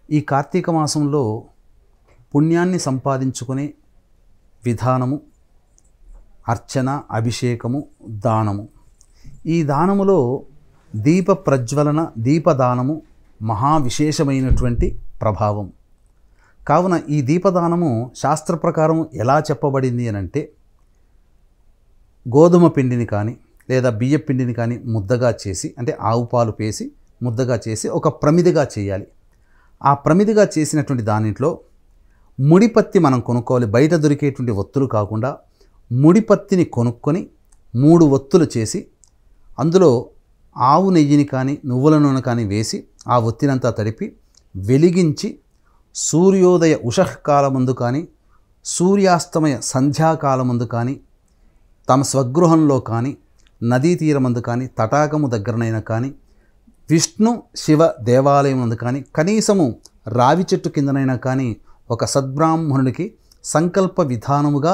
ఈ కార్తీక మాసంలో పుణ్యాన్ని సంపాదించుకునే విధానము, అర్చన, అభిషేకము, దానము. ఈ దానములో దీప ప్రజ్వలన, దీపదానము మహా విశేషమైనటువంటి ప్రభావం. కావున ఈ దీపదానము శాస్త్ర ప్రకారం ఎలా చెప్పబడింది అనంటే, గోధుమ పిండిని కానీ లేదా బియ్య పిండిని కానీ ముద్దగా చేసి, అంటే ఆవు పాలు పేసి ముద్దగా చేసి ఒక ప్రమిదిగా చేయాలి. ఆ ప్రమిదిగా చేసినటువంటి దానిలో ముడిపత్తి మనం కొనుక్కోవాలి. బయట దొరికేటువంటి ఒత్తులు కాకుండా ముడిపత్తిని కొనుక్కొని 3 ఒత్తులు చేసి అందులో ఆవు నెయ్యిని కానీ నువ్వుల నూనె కానీ వేసి ఆ ఒత్తినంతా తడిపి వెలిగించి సూర్యోదయ ఉషఃకాలమందు కానీ సూర్యాస్తమయ సంధ్యాకాలమందు కానీ తమ స్వగృహంలో కానీ నదీ తీరమందు కానీ తటాకము దగ్గరనైనా కానీ విష్ణు శివ దేవాలయం అందు కానీ కనీసము రావి చెట్టు కిందనైనా కానీ ఒక సద్బ్రాహ్మణుడికి సంకల్ప విధానముగా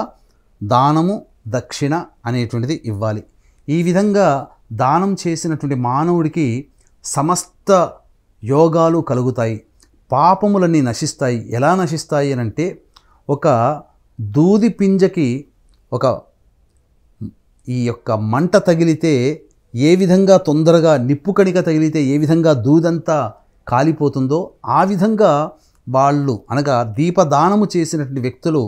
దానము, దక్షిణ అనేటువంటిది ఇవ్వాలి. ఈ విధంగా దానం చేసినటువంటి మానవుడికి సమస్త యోగాలు కలుగుతాయి, పాపములన్నీ నశిస్తాయి. ఎలా నశిస్తాయి అనంటే, ఒక దూది పింజకి ఈ యొక్క మంట తగిలితే ఏ విధంగా తొందరగా నిప్పు కణిక తగిలితే ఏ విధంగా దూదంతా కాలిపోతుందో ఆ విధంగా వాళ్ళు, అనగా దీపదానము చేసినటువంటి వ్యక్తులు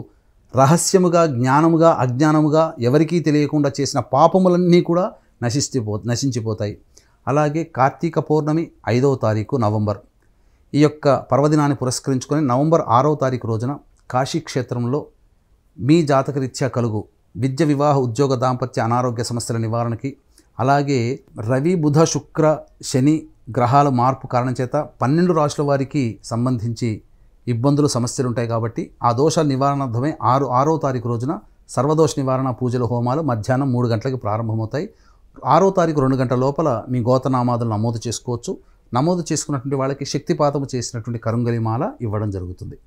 రహస్యముగా, జ్ఞానముగా, అజ్ఞానముగా ఎవరికీ తెలియకుండా చేసిన పాపములన్నీ కూడా నశించిపోతాయి. అలాగే కార్తీక పౌర్ణమి 5వ తారీఖు నవంబర్, ఈ యొక్క పర్వదినాన్ని పురస్కరించుకొని నవంబర్ 6వ తారీఖు రోజున కాశీ క్షేత్రంలో మీ జాతకరీత్యా కలుగు విద్య, వివాహ, ఉద్యోగ, దాంపత్య, అనారోగ్య సమస్యల నివారణకి, అలాగే రవి, బుధ, శుక్ర, శని గ్రహాల మార్పు కారణం చేత 12 రాశుల వారికి సంబంధించి ఇబ్బందులు, సమస్యలు ఉంటాయి. కాబట్టి ఆ దోష నివారణార్థమే 6వ తారీఖు రోజున సర్వదోష నివారణ పూజల హోమాలు మధ్యాహ్నం 3 గంటలకు ప్రారంభమవుతాయి. 6వ తారీఖు 2 గంటల లోపల మీ గోతనామాదులు నమోదు చేసుకోవచ్చు. నమోదు చేసుకున్నటువంటి వాళ్ళకి శక్తిపాతము చేసినటువంటి కరుంగలి మాల ఇవ్వడం జరుగుతుంది.